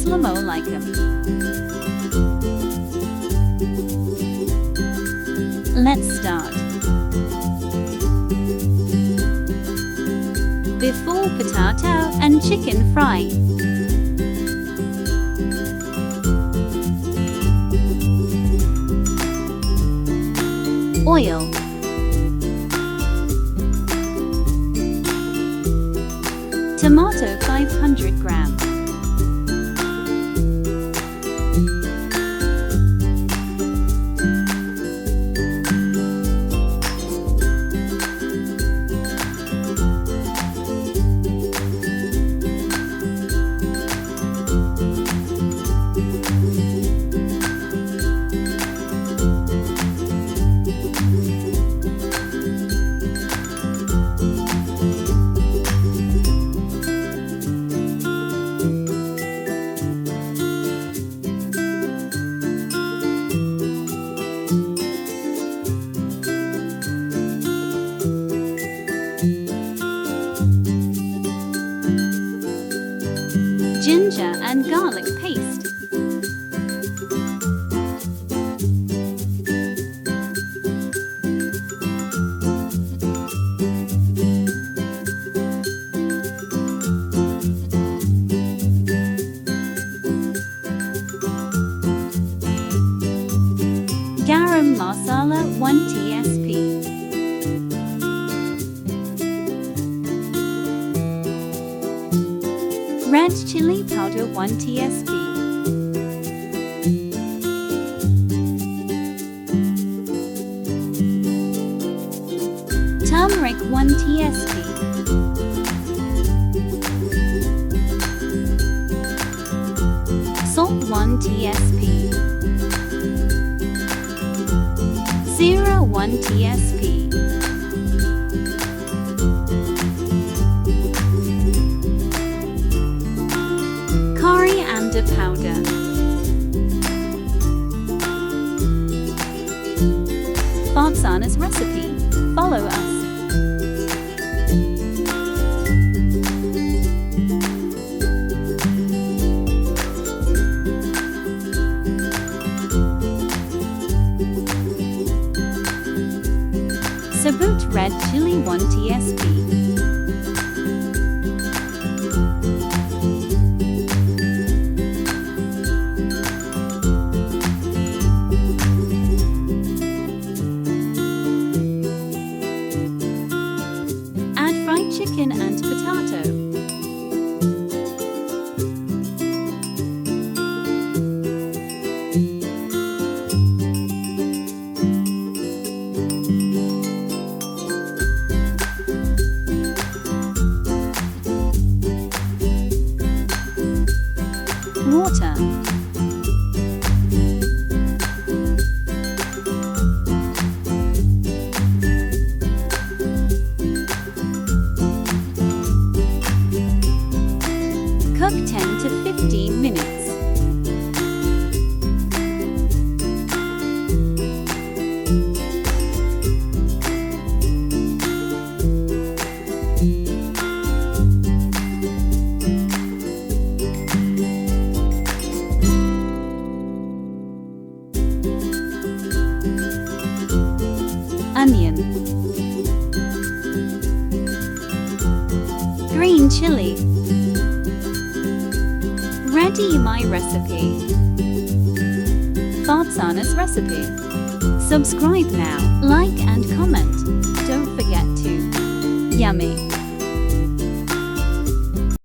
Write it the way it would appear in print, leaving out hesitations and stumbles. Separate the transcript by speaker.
Speaker 1: slow-mo like 'em. Let's start. Before potato and chicken fry. Oil. Tomato 500 grams. Ginger and garlic paste. Garam masala 1 tsp. Red chili powder 1 tsp. Turmeric 1 tsp. Salt 1 tsp. Zero 1 tsp. Coriander powder. Farzana's recipe. Follow us. Sabut red chili 1 tsp. Chicken and potato. Water. Cook 10 to 15 minutes. Onion. Green chili. Ready my recipe. Farzana's recipe. Subscribe now, like and comment. Don't forget to. Yummy.